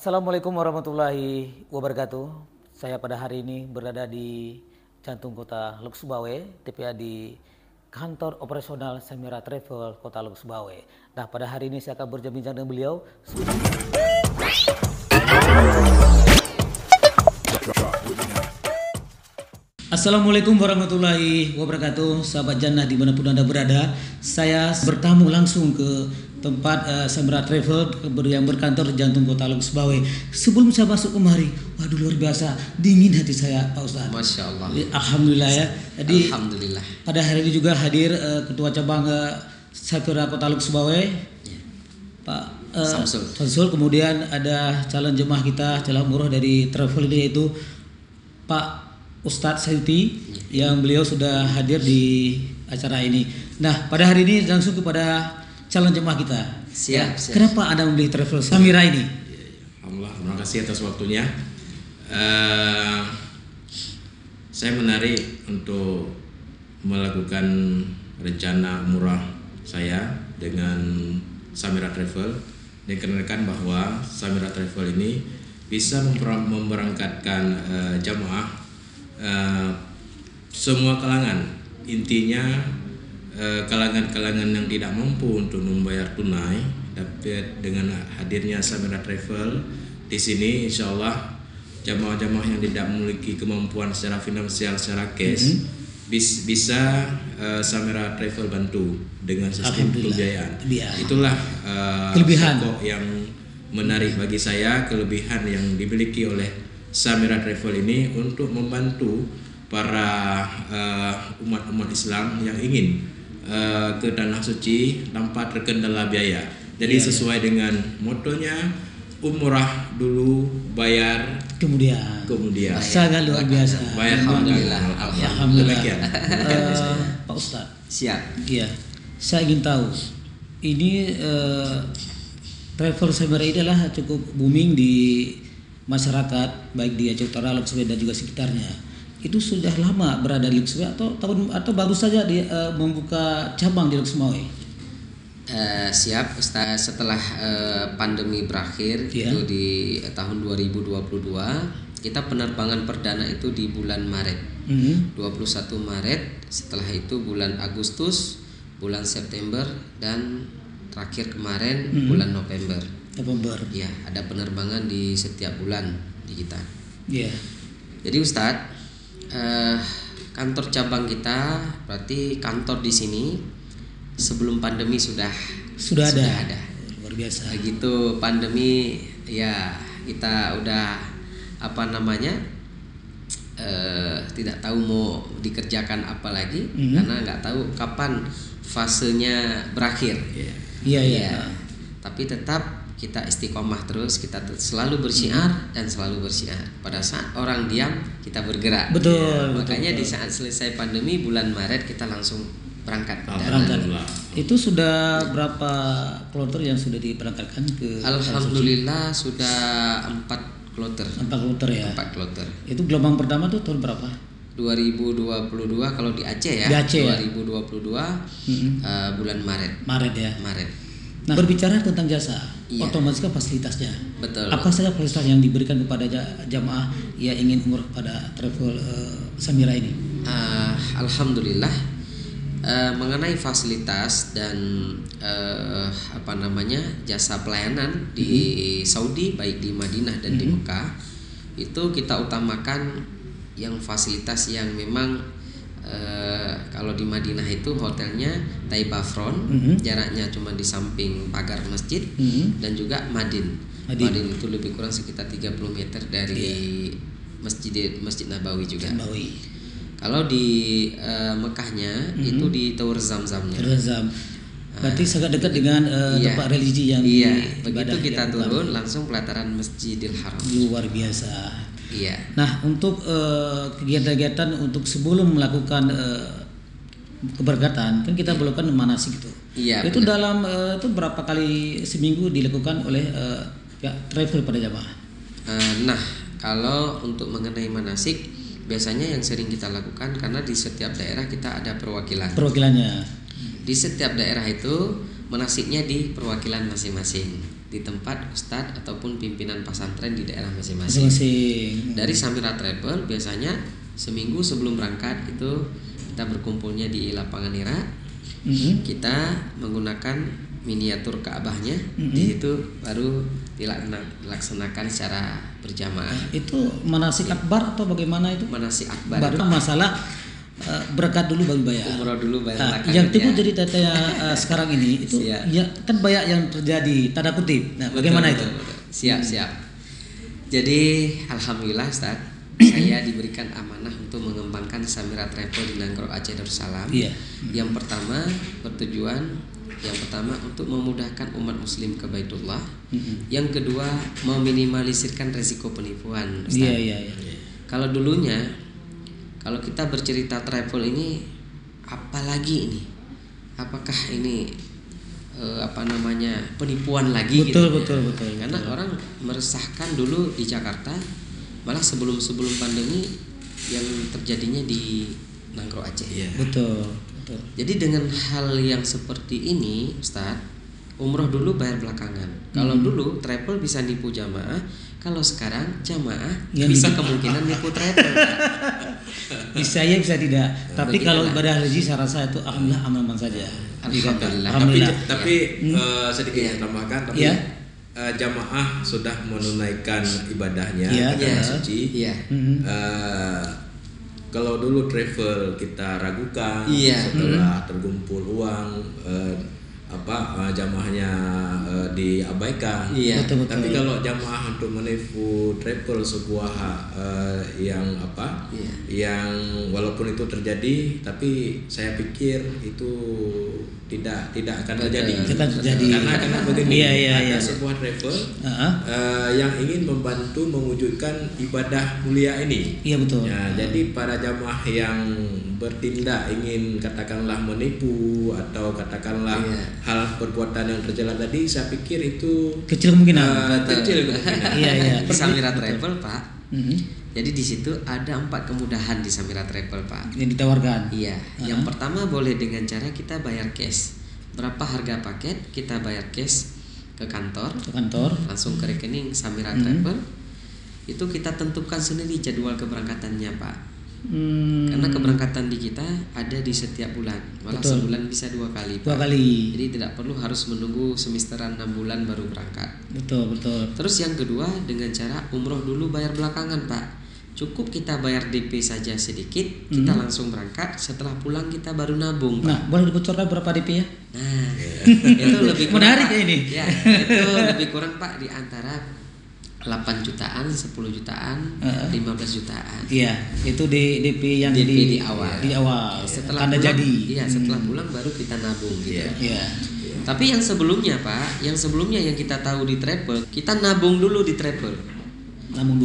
Assalamualaikum warahmatullahi wabarakatuh. Saya pada hari ini berada di jantung kota Luk-Subawe, tepatnya di kantor operasional Samira Travel Kota Luk-Subawe. Nah, pada hari ini saya akan berbincang dengan beliau. Assalamualaikum warahmatullahi wabarakatuh, sahabat Jannah dimanapun Anda berada. Saya bertamu langsung ke tempat Samira Travel yang berkantor di jantung kota Luk-Subawe. Sebelum saya masuk kemari, waduh luar biasa, dingin hati saya Pak Ustadz. Masya Allah. Alhamdulillah ya. Jadi Alhamdulillah. pada hari ini juga hadir Ketua Cabang Samira Kota Luk-Subawe, Pak Samsul. Kemudian ada calon jemaah kita, calon umroh dari travel ini, yaitu Pak Ustadz Sayuti, yang beliau sudah hadir di acara ini. Nah, pada hari ini langsung kepada calon jemaah kita. Siap. Kenapa Anda memilih travel Samira ini? Alhamdulillah, terima kasih atas waktunya. Saya menarik untuk melakukan rencana umrah saya dengan Samira Travel, dikarenakan bahwa Samira Travel ini bisa memberangkatkan jamaah semua kalangan, intinya kalangan-kalangan yang tidak mampu untuk membayar tunai. Tapi dengan hadirnya Samira Travel di sini, insya Allah jamaah-jamaah yang tidak memiliki kemampuan secara finansial, secara cash, bisa Samira Travel bantu dengan sistem pembiayaan. Itulah kelebihan yang menarik bagi saya, kelebihan yang dimiliki oleh Samira Travel ini untuk membantu para umat-umat Islam yang ingin ke Tanah Suci tanpa terkendala biaya. Jadi sesuai dengan motonya, umrah dulu, bayar kemudian. Sangat luar biasa. Bayar Alhamdulillah. Pak Ustadz. Siap. Iya. Saya ingin tahu, ini travel Samira ini adalah cukup booming di masyarakat, baik di Aceh Utara, Luk-Subawe dan juga sekitarnya. Itu sudah lama berada di Luk-Subawe atau baru saja membuka cabang di Luk-Subawe? Siap, Ustaz. Setelah pandemi berakhir itu di tahun 2022, kita penerbangan perdana itu di bulan Maret. 21 Maret, setelah itu bulan Agustus, bulan September, dan terakhir kemarin bulan November. Ya, ada penerbangan di setiap bulan di kita. Jadi Ustadz, kantor cabang kita, berarti kantor di sini sebelum pandemi sudah ada. Luar biasa. Begitu pandemi, ya kita udah tidak tahu mau dikerjakan apa lagi, karena nggak tahu kapan fasenya berakhir. Tapi tetap kita istiqomah terus, kita selalu bersyiar dan selalu bersyiar. Pada saat orang diam, kita bergerak. Makanya di saat selesai pandemi bulan Maret kita langsung berangkat. Itu sudah berapa kloter yang sudah diberangkatkan ke? Alhamdulillah sudah 4 kloter. 4 kloter ya. 4 kloter. Itu gelombang pertama tuh tahun berapa? 2022 kalau di Aceh ya. Di Aceh 2022 bulan Maret. Maret ya. Maret. Nah, berbicara tentang jasa, otomatis kan fasilitasnya. Betul. Apa saja fasilitas yang diberikan kepada jamaah yang ingin umroh pada travel Samira ini? Alhamdulillah, mengenai fasilitas dan jasa pelayanan di Saudi, baik di Madinah dan di Mekah, itu kita utamakan yang fasilitas yang memang kalau di Madinah itu hotelnya Taibah Front, jaraknya cuma di samping pagar masjid, dan juga Madin itu lebih kurang sekitar 30 meter dari Masjid Nabawi juga. Kalau di Mekahnya itu di Tower Zamzamnya. Berarti sangat dekat dengan tempat religi yang begitu kita turun langsung pelataran Masjidil Haram. Luar biasa. Nah, untuk kegiatan-kegiatan untuk sebelum melakukan keberangkatan, kan kita melakukan manasik itu. Itu benar. Dalam itu berapa kali seminggu dilakukan oleh travel pada jamaah? Nah, kalau untuk mengenai manasik, biasanya yang sering kita lakukan, karena di setiap daerah kita ada perwakilannya. Di setiap daerah itu manasiknya di perwakilan masing-masing. di tempat ustadz ataupun pimpinan pesantren di daerah masing-masing. Dari Samira Travel biasanya seminggu sebelum berangkat itu kita berkumpulnya di lapangan Hira. Kita menggunakan miniatur Ka'bahnya. Di situ baru dilaksanakan secara berjamaah. Itu manasik akbar atau bagaimana itu? Manasik akbar. Baru masalah berangkat dulu baru bayar. Umroh dulu bayar. Yang timbul jadi tanya sekarang ini itu ya kan banyak yang terjadi tanda kutip. Nah, bagaimana itu? Siap. Jadi alhamdulillah Ustaz, saya diberikan amanah untuk mengembangkan Samira Travel di Nanggroe Aceh Darussalam. Yang pertama untuk memudahkan umat muslim ke Baitullah. Yang kedua meminimalisirkan resiko penipuan Ustaz. Kalau dulunya kalau kita bercerita travel ini, apalagi ini? Apakah ini penipuan lagi? Betul. Karena orang meresahkan dulu di Jakarta, malah sebelum pandemi yang terjadinya di Nanggroe Aceh. Betul. Jadi dengan hal yang seperti ini, Ustadz, umroh dulu bayar belakangan. Kalau dulu travel bisa nipu jamaah, kalau sekarang jamaah yang bisa kemungkinan nipu travel. Bisa ya, bisa tidak. Tapi kalau ibadah haji saya rasa itu alhamdulillah aman-aman saja. Alhamdulillah. Tapi sedikit tambahkan. Tapi jamaah sudah menunaikan ibadahnya ke tanah suci. Kalau dulu travel kita ragukan setelah terkumpul uang, jamaahnya diabaikan. Betul. Tapi kalau jamaah untuk menipu travel sebuah yang walaupun itu terjadi, tapi saya pikir itu tidak akan terjadi. Karena begini, ada sebuah travel yang ingin membantu mewujudkan ibadah mulia ini. Iya betul. Jadi para jamaah yang bertindak ingin katakanlah menipu atau katakanlah hal perbuatan yang tercela tadi, saya pikir itu kecil kemungkinan. Iya. Di Samira Travel, Pak. Jadi di situ ada 4 kemudahan di Samira Travel, Pak. Yang ditawarkan. Iya. Yang pertama boleh dengan cara kita bayar cash. Berapa harga paket kita bayar cash ke kantor. Langsung ke rekening Samira Travel. Itu kita tentukan sendiri jadwal keberangkatannya, Pak. Karena keberangkatan di kita ada di setiap bulan, malah sebulan bisa 2 kali. Jadi tidak perlu harus menunggu semesteran 6 bulan baru berangkat. Betul. Terus yang kedua dengan cara umroh dulu bayar belakangan, Pak. Cukup kita bayar DP saja sedikit, kita langsung berangkat. Setelah pulang kita baru nabung, Pak. Nah, boleh dibocorkan berapa DP ya? Nah, itu lebih kurang, menarik ya ini. Ya, itu lebih kurang, Pak, di antara 8 jutaan, 10 jutaan, 15 jutaan. Iya, itu di DP yang DP di awal. Di awal. Setelah Anda pulang, jadi. Iya, setelah pulang baru kita nabung gitu. Tapi yang sebelumnya, Pak, yang kita tahu di travel, kita nabung dulu di travel.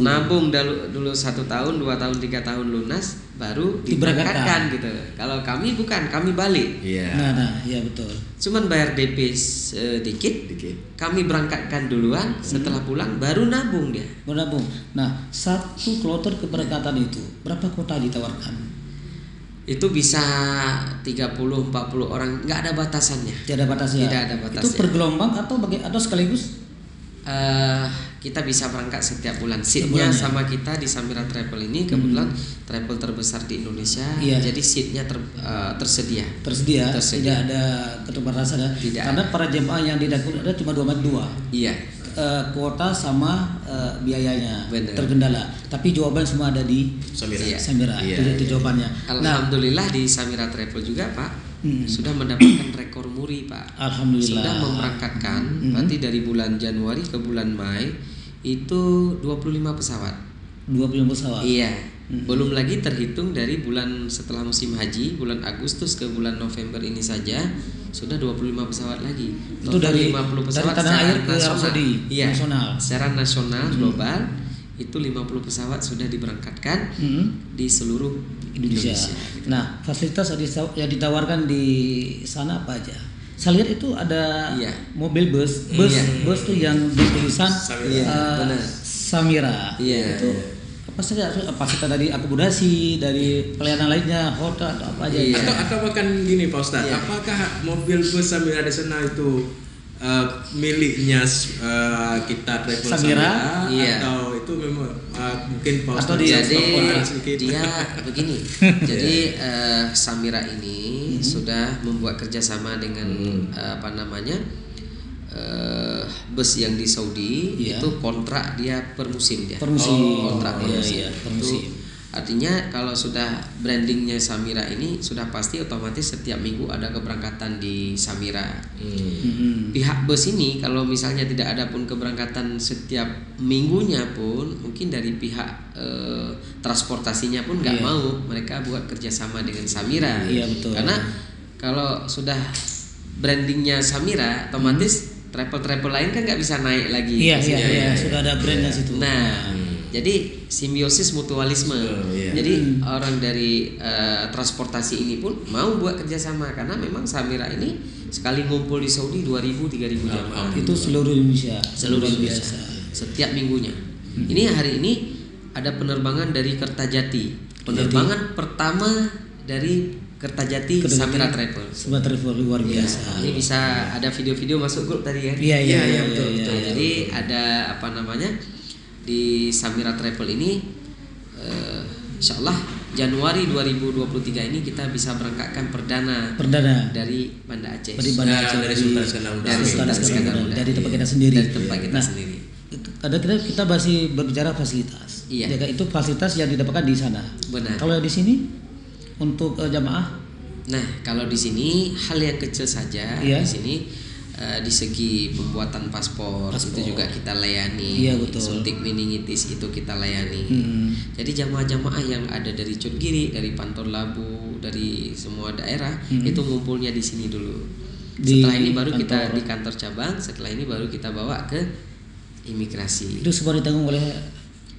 Nabung dulu 1 tahun, 2 tahun, 3 tahun lunas, baru diberangkatkan gitu. Kalau kami bukan, kami balik. Nah, iya betul. Cuman bayar DP sedikit, kami berangkatkan duluan, setelah pulang baru nabung dia. Menabung. Nah, 1 kloter keberangkatan itu berapa kuota ditawarkan? Itu bisa 30-40 orang, nggak ada batasannya. Tidak ada batasnya. Itu per gelombang atau sekaligus? Kita bisa berangkat setiap bulan. Seatnya sama kita di Samira Travel ini kebetulan travel terbesar di Indonesia. Jadi seatnya tersedia. Tidak ada keterbatasan. Karena para jemaah yang didapat ada cuma 2. Iya. Kuota sama biayanya terkendala. Tapi jawaban semua ada di Samira. Itu jawabannya. Alhamdulillah di Samira Travel juga, Pak. Sudah mendapatkan rekor muri, Pak. Alhamdulillah. Sudah memberangkatkan berarti dari bulan Januari ke bulan Mei itu 25 pesawat. 25 pesawat. Iya. Belum lagi terhitung dari bulan setelah musim haji, bulan Agustus ke bulan November ini saja sudah 25 pesawat lagi. Itu dari 50 pesawat dari tanah air ke Saudi. Iya. Nasional. Secara nasional global itu 50 pesawat sudah diberangkatkan di seluruh Indonesia. Nah, fasilitas yang ditawarkan di sana apa aja? Saya lihat itu ada mobil bus tuh yang bertulisan Samira. Itu apa saja? Fasilitas dari akomodasi, dari pelayanan lainnya, hotel atau apa aja? Atau bahkan gini, Pak Ustadz, apakah mobil bus Samira di sana itu miliknya kita Travel Samira, atau itu memang mungkin Pak atau Ustadz dia begini. Jadi Samira ini sudah membuat kerjasama dengan bus yang di Saudi, itu kontrak dia per musim dia. Kontrak per musim. Per musim. Artinya kalau sudah brandingnya Samira ini sudah pasti otomatis setiap minggu ada keberangkatan di Samira. Pihak bus ini kalau misalnya tidak ada pun keberangkatan setiap minggunya pun, mungkin dari pihak transportasinya pun nggak mau mereka buat kerjasama dengan Samira. Iya, betul. Karena kalau sudah brandingnya Samira, otomatis travel lain kan nggak bisa naik lagi. Iya, sudah ada brandnya situ. Nah, jadi simbiosis mutualisme. Jadi orang dari transportasi ini pun mau buat kerjasama karena memang Samira ini sekali ngumpul di Saudi 2.000-3.000 jamaah. Itu seluruh Indonesia. Setiap minggunya. Ini hari ini ada penerbangan dari Kertajati. Penerbangan pertama dari Kertajati Samira Travel. Samira Travel luar biasa. Ini bisa ada video-video masuk grup tadi ya. Iya, betul. Jadi ada di Samira Travel ini insyaallah Januari 2023 ini kita bisa berangkatkan perdana dari Banda Aceh. Dari Sultan Iskandar Muda. Dari tempat kita sendiri. Sendiri. Ada kita masih berbicara fasilitas. Iya. Itu fasilitas yang didapatkan di sana. Benar. Kalau di sini untuk jamaah. Nah, kalau di sini hal yang kecil saja. Di sini di segi pembuatan paspor itu juga kita layani. Iya, betul. Suntik meningitis itu kita layani. Jadi jamaah-jamaah yang ada dari Cotgiri, dari Pantor Labu, dari semua daerah itu ngumpulnya di sini dulu. Setelah ini baru kita di kantor cabang. Setelah ini baru kita bawa ke imigrasi. Itu semua ditanggung oleh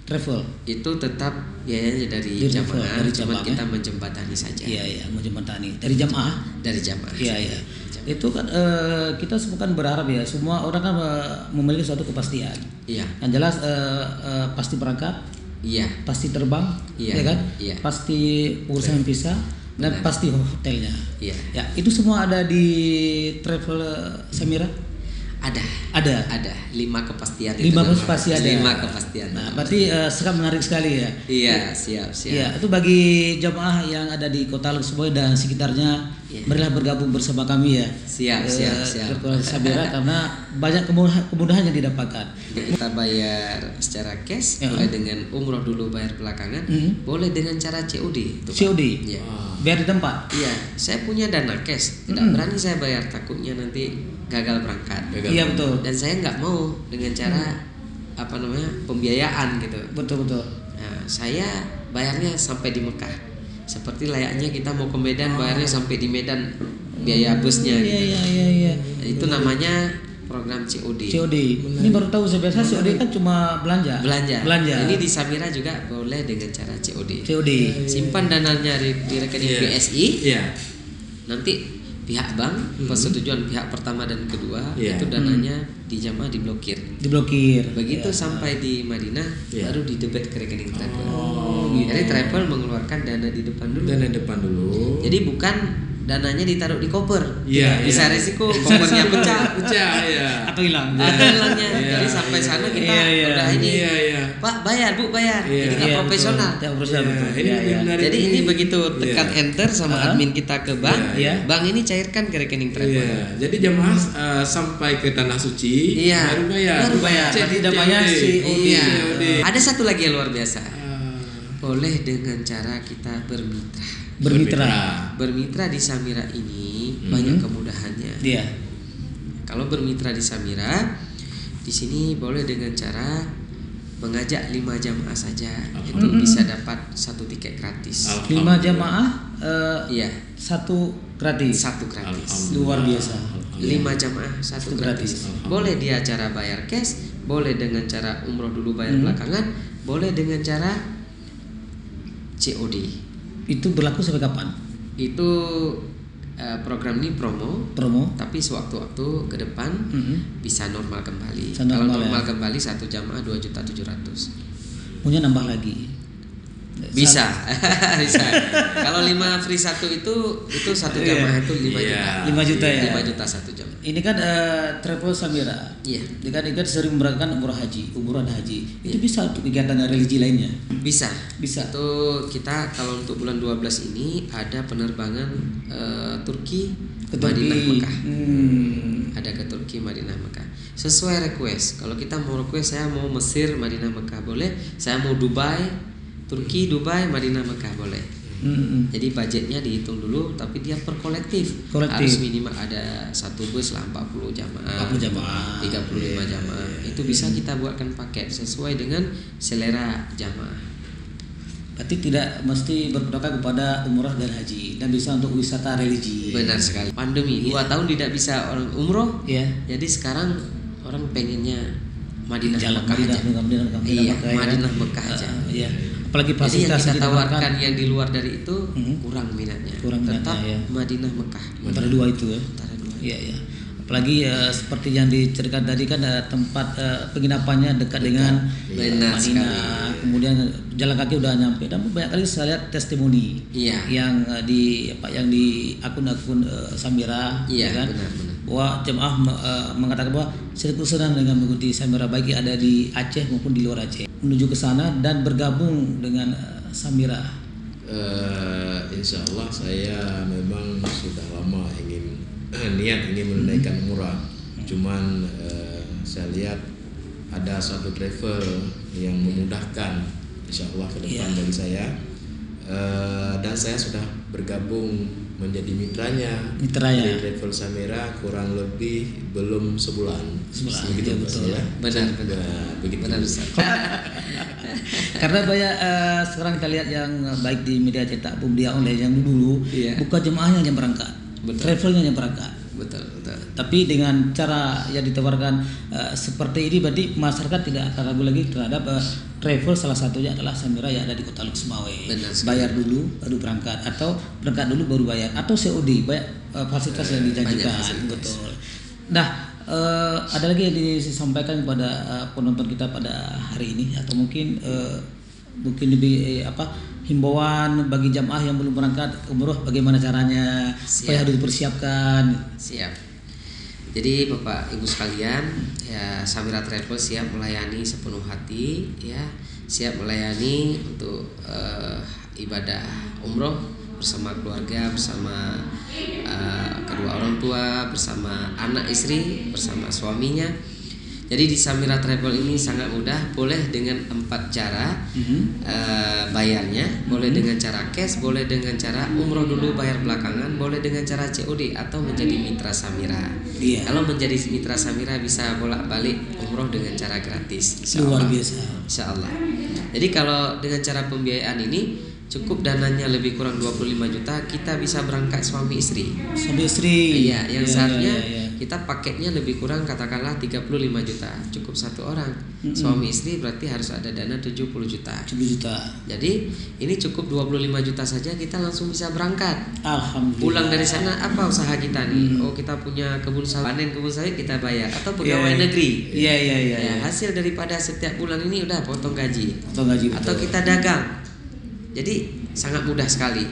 travel. Itu tetap biayanya dari jamaah, cuma kita menjembatani saja. Iya, menjembatani dari jamaah. Iya. Itu kan kita semua kan berharap ya, semua orang kan memiliki suatu kepastian. Iya. Yang jelas pasti berangkat. Iya. Pasti terbang. Iya. Ya kan? Iya. Pasti urusan visa dan pasti hotelnya. Iya. Ya, itu semua ada di Travel Samira. Ada 5 kepastian. 5 kepastian ada. 5 kepastian. Nah, berarti sangat menarik sekali ya. Iya, siap. Iya, itu bagi jamaah yang ada di Kota Luksuboy dan sekitarnya, marilah bergabung bersama kami ya. Siap. Samira karena banyak kemudahan yang didapatkan. Kita bayar secara cash, boleh dengan umroh dulu bayar belakangan, boleh dengan cara COD. COD. Iya. Bayar di tempat. Iya, saya punya dana cash, tidak berani saya bayar, takutnya nanti gagal berangkat. Iya, betul. Dan saya nggak mau dengan cara pembiayaan gitu. Betul. Nah, saya bayarnya sampai di Mekah. Seperti layaknya kita mau ke Medan, bayarnya sampai di Medan biaya busnya gitu. Iya. Itu namanya program COD. Ini baru tahu, saya biasa COD kan cuma belanja. Ini di Samira juga boleh dengan cara COD. Simpan dananya di rekening BSI. Iya. Nanti pihak bank, persetujuan pihak pertama dan kedua, itu dananya di jamaah diblokir. Begitu sampai di Madinah, baru didebet ke rekening travel. Jadi travel mengeluarkan dana di depan dulu. Jadi bukan dananya ditaruh di koper. Bisa resiko kopernya pecah atau hilang. Jadi sampai sana kita udah ini. Pak, bayar, Bu, bayar. Jadi nggak profesional. Jadi ini begitu tekan enter sama admin kita ke bank, bank ini cairkan ke rekening travel. Jadi jamaah sampai ke tanah suci baru bayar. Jadi namanya COD. Ada satu lagi yang luar biasa. Boleh dengan cara kita bermitra di Samira ini banyak kemudahannya. Iya. Kalau bermitra di Samira, di sini boleh dengan cara mengajak 5 jamaah saja, itu bisa dapat 1 tiket gratis. 5 jamaah, iya. 1 gratis. Luar biasa. 5 jamaah 1 gratis. Boleh dia cara bayar cash, boleh dengan cara umroh dulu bayar belakangan, boleh dengan cara COD. Itu berlaku sampai kapan? Itu program ini promo, tapi sewaktu-waktu ke depan bisa normal kembali. Kalau normal kembali 1 jamaah 2.700.000. Punya nambah lagi. Bisa. Bisa. Kalau 5 free 1 itu satu jamaah itu 5 juta. 5 juta ya. 5 juta satu jam. Ini kan travel Samira. Iya. Ikan sering memberangkatkan umroh dan haji. Itu bisa untuk kegiatan religi lainnya. Bisa. Itu kita kalau untuk bulan 12 ini ada penerbangan Turki ke Madinah Turki. Mekah. Ada ke Turki Madinah Mekah. Sesuai request. Kalau kita mau request saya mau Mesir Madinah Mekah boleh. Saya mau Dubai Turki, Dubai, Madinah, Mekah boleh. Jadi budgetnya dihitung dulu, tapi dia per kolektif. Harus minimal ada satu bus lah 40 jamaah, 35 jamaah. Itu bisa kita buatkan paket sesuai dengan selera jamaah. Berarti tidak mesti berpatokan kepada umroh dan haji, dan bisa untuk wisata religi. Benar sekali. Pandemi 2 tahun tidak bisa orang umroh. Jadi sekarang orang pengennya Madinah Mekah aja. Madinah Mekah aja. Apalagi jadi yang kita tawarkan yang di luar dari itu kurang minatnya. Tetap Madinah Mekah. Antara dua itu ya. Iya. Apalagi seperti yang diceritakan tadi kan tempat penginapannya dekat dengan Madinah. Sekali. Kemudian jalan kaki udah nyampe. Dan banyak kali saya lihat testimoni yang di akun-akun Samira, kan? Benar. Bahwa jemaah mengatakan bahwa saya senang dengan mengikuti Samira baik ada di Aceh maupun di luar Aceh, menuju ke sana dan bergabung dengan Samira. Insya Allah saya memang sudah lama ingin menunaikan umrah. Cuman saya lihat ada suatu travel yang memudahkan Insya Allah ke depan bagi saya, dan saya sudah bergabung menjadi mitranya dari Travel Samira kurang lebih belum sebulan. Begitu betul ya. Benar. Begitu. Benar. Karena banyak sekarang kita lihat yang baik di media cetak pun dia online yang dulu bukan jemaahnya yang berangkat, travelnya yang berangkat. Betul. Tapi dengan cara yang ditawarkan seperti ini berarti masyarakat tidak akan ragu lagi terhadap travel. Salah satunya adalah Samira yang ada di Kota Luk Semawe. Bayar dulu baru berangkat, atau berangkat dulu baru bayar, atau COD. Banyak fasilitas yang dijanjikan. Betul. Nah, ada lagi yang disampaikan kepada penonton kita pada hari ini, atau mungkin lebih himbauan bagi jamaah yang belum berangkat umroh, bagaimana caranya supaya harus dipersiapkan. Siap. Jadi Bapak Ibu sekalian, ya Samira Travel siap melayani sepenuh hati, ya siap melayani untuk ibadah umroh bersama keluarga, bersama kedua orang tua, bersama anak istri, bersama suaminya. Jadi di Samira Travel ini sangat mudah, boleh dengan 4 cara bayarnya, boleh dengan cara cash, boleh dengan cara umroh dulu bayar belakangan, boleh dengan cara COD atau menjadi mitra Samira. Kalau menjadi mitra Samira bisa bolak-balik umroh dengan cara gratis. Luar biasa. Insya Allah. Jadi kalau dengan cara pembiayaan ini cukup dananya lebih kurang 25 juta, kita bisa berangkat suami istri. Iya, yang seharusnya kita paketnya lebih kurang katakanlah 35 juta, cukup 1 orang. Suami istri berarti harus ada dana 70 juta. Jadi ini cukup 25 juta saja kita langsung bisa berangkat. Alhamdulillah. Pulang dari sana apa usaha kita nih? Oh, kita punya kebun sawit, panen kebun sawit kita bayar, atau pegawai negeri. Iya. Hasil daripada setiap bulan ini udah potong gaji. Atau betul. kita dagang. Jadi sangat mudah sekali.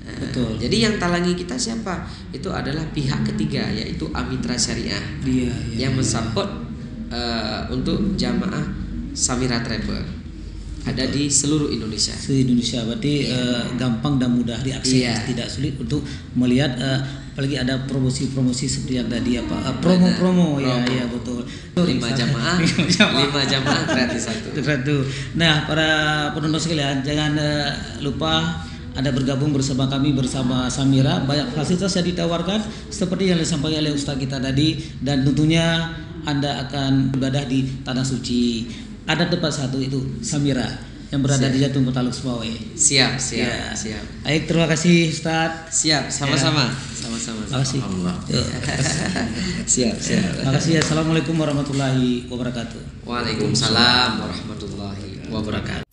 Betul. Jadi yang talangi kita siapa? Itu adalah pihak ketiga, yaitu Amitra Syariah yang mensupport untuk jamaah Samira Travel. Ada di seluruh Indonesia. Berarti gampang dan mudah diakses, tidak sulit untuk melihat. Apalagi ada promosi seperti yang tadi promo. Ya betul. 5 jamaah gratis 1. Nah, para penonton sekalian, jangan lupa Anda bergabung bersama kami bersama Samira. Banyak fasilitas yang ditawarkan seperti yang disampaikan oleh Ustaz kita tadi, dan tentunya Anda akan beribadah di tanah suci. Ada tempat satu itu Samira yang berada di jantung Kota Luk Semawe. Siap. Baik, terima kasih Ustaz. Siap, sama-sama. Terima kasih. Siap. Terima kasih. Assalamualaikum warahmatullahi wabarakatuh. Waalaikumsalam warahmatullahi wabarakatuh.